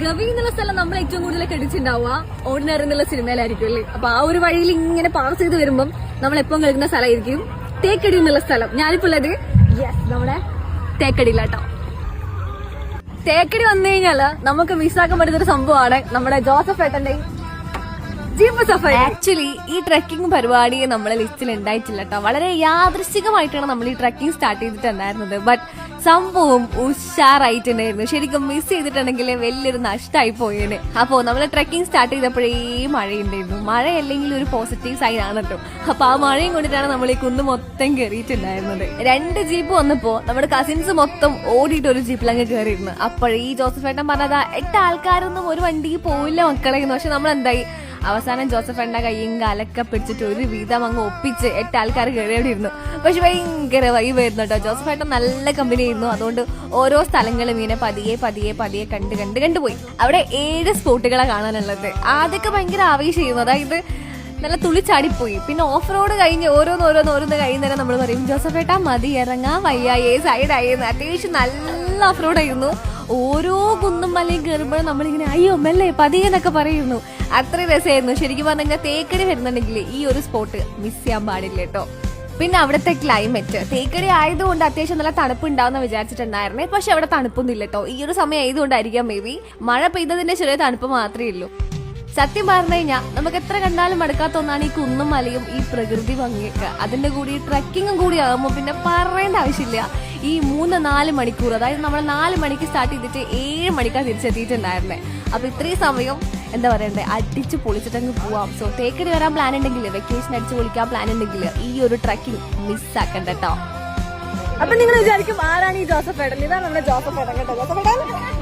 ഗവി എന്നുള്ള സ്ഥലം നമ്മൾ ഏറ്റവും കൂടുതൽ കടിച്ചിട്ടുണ്ടാവുക ഓർഡിനറി എന്നുള്ള സിനിമയിലായിരിക്കും അല്ലേ. അപ്പൊ ആ ഒരു വഴിയിൽ ഇങ്ങനെ പാസ് ചെയ്ത് വരുമ്പം നമ്മൾ എപ്പം കളിക്കുന്ന സ്ഥലമായിരിക്കും തേക്കടി എന്നുള്ള സ്ഥലം. ഞാനിപ്പോ ഉള്ളത് നമ്മുടെ തേക്കടിയിലാട്ടോ. തേക്കടി വന്നു കഴിഞ്ഞാല് നമുക്ക് മിസ്സാക്കാൻ പറ്റുന്ന ഒരു സംഭവമാണ് നമ്മുടെ ജോസഫ് ഏട്ടന്റെ ജീപ്പ് സഫാരി. ആക്ച്വലി ഈ ട്രക്കിംഗ് പരിപാടി നമ്മളെ ലിസ്റ്റിൽ ഉണ്ടായിട്ടില്ല കേട്ടോ. വളരെ യാദൃശ്ചികമായിട്ടാണ് നമ്മൾ ഈ ട്രക്കിംഗ് സ്റ്റാർട്ട് ചെയ്തിട്ടുണ്ടായിരുന്നത്. ബട്ട് സംഭവം ഉഷാറായിട്ടുണ്ടായിരുന്നു. ശരിക്കും മിസ് ചെയ്തിട്ടുണ്ടെങ്കിൽ വലിയൊരു നഷ്ടമായി പോയേനെ. അപ്പോ നമ്മൾ ട്രക്കിംഗ് സ്റ്റാർട്ട് ചെയ്തപ്പോഴേ മഴയുണ്ടായിരുന്നു. മഴയല്ലെങ്കിൽ ഒരു പോസിറ്റീവ് സൈൻ ആണ് കേട്ടോ. അപ്പൊ ആ മഴയും കൊണ്ടിട്ടാണ് നമ്മൾ ഈ കുന്ന് മൊത്തം കയറിയിട്ടുണ്ടായിരുന്നത്. 2 ജീപ്പ് വന്നപ്പോ നമ്മുടെ കസിൻസ് മൊത്തം ഓടിയിട്ട് ഒരു ജീപ്പിലങ്ങ് കയറിയിരുന്നു. അപ്പോഴേ ഈ ജോസഫ് ഏട്ടൻ പറഞ്ഞതാ 8 ആൾക്കാരൊന്നും ഒരു വണ്ടിക്ക് പോയില്ല മക്കളെ. പക്ഷെ നമ്മൾ എന്തായി, അവസാനം ജോസഫ് ഏട്ടന്റെ കയ്യും കാലൊക്കെ പിടിച്ചിട്ട് ഒരു വീതം അങ്ങ് ഒപ്പിച്ച് 8 ആൾക്കാർ കയറിയോടെ ഇരുന്നു. പക്ഷെ ഭയങ്കര വൈബായിരുന്നു കേട്ടോ. ജോസഫ് ഏട്ടൻ നല്ല കമ്പനി ആയിരുന്നു. അതുകൊണ്ട് ഓരോ സ്ഥലങ്ങളും ഇങ്ങനെ പതിയെ പതിയെ പതിയെ കണ്ടുപോയി. അവിടെ 7 സ്പോട്ടുകളെ കാണാനുള്ളത്. ആദ്യമൊക്കെ ഭയങ്കര ആവേശം ചെയ്യുന്നു. അതായത് നല്ല തുള്ളിച്ചാടിപ്പോയി. പിന്നെ ഓഫ് റോഡ് കഴിഞ്ഞ് ഓരോന്ന് കഴിയുന്നേരം നമ്മൾ പറയും ജോസഫ് ഏട്ടാ മതി ഇറങ്ങാൻ വയ്യായേ സൈഡായിരുന്നു. അത്യാവശ്യം നല്ല ഓഫ് റോഡ് ആയിരുന്നു. ഓരോ കുന്നും മലയും കയറുമ്പോഴും നമ്മളിങ്ങനെ അയ്യോ മെല്ലെ പതിയെ എന്നൊക്കെ പറയുന്നു. അത്ര രസമായിരുന്നു. ശരിക്കും പറഞ്ഞു കഴിഞ്ഞാൽ തേക്കടി വരുന്നുണ്ടെങ്കിൽ ഈ ഒരു സ്പോട്ട് മിസ് ചെയ്യാൻ പാടില്ല കേട്ടോ. പിന്നെ അവിടുത്തെ ക്ലൈമറ്റ് തേക്കടി ആയതുകൊണ്ട് അത്യാവശ്യം നല്ല തണുപ്പ് ഉണ്ടാവുന്ന വിചാരിച്ചിട്ടുണ്ടായിരുന്നേ. പക്ഷെ അവിടെ തണുപ്പൊന്നും ഇല്ല കേട്ടോ. ഈ ഒരു സമയം ആയതുകൊണ്ടായിരിക്കാം മേ ബി മഴ പെയ്തതിന്റെ ചെറിയ തണുപ്പ് മാത്രമേ ഉള്ളൂ. സത്യം പറഞ്ഞു കഴിഞ്ഞാൽ നമുക്ക് എത്ര കണ്ടാലും മടുക്കാത്ത ഒന്നാണ് ഈ കുന്നും മലയും ഈ പ്രകൃതി ഭംഗിയൊക്കെ. അതിന്റെ കൂടി ട്രക്കിങ്ങും കൂടി ആകുമ്പോൾ പിന്നെ പറയേണ്ട ആവശ്യമില്ല. ഈ 3-4 മണിക്കൂർ, അതായത് നമ്മൾ 4 മണിക്ക് സ്റ്റാർട്ട് ചെയ്തിട്ട് 7 മണിക്കാണ് തിരിച്ചെത്തിയിട്ടുണ്ടായിരുന്നേ. അപ്പൊ ഇത്രയും സമയം എന്താ പറയണ്ടേ അടിച്ച് പൊളിച്ചിട്ടങ്ങ് പോവാം. സോ തേക്കടി വരാൻ പ്ലാൻ ഉണ്ടെങ്കിൽ, വെക്കേഷൻ അടിച്ച് പൊളിക്കാൻ പ്ലാൻ ഉണ്ടെങ്കിൽ ഈ ഒരു ട്രക്കിംഗ് മിസ്സാക്കണ്ട കേട്ടോ. അപ്പൊ നിങ്ങൾ വിചാരിക്കും ആരാണ് ഈ ജോസഫ് ഏട്ടൻ? ഇതാണ് നമ്മുടെ ജോസഫ് ഏട്ടൻ കേട്ടോ. ജോസഫ് ഏട്ടൻ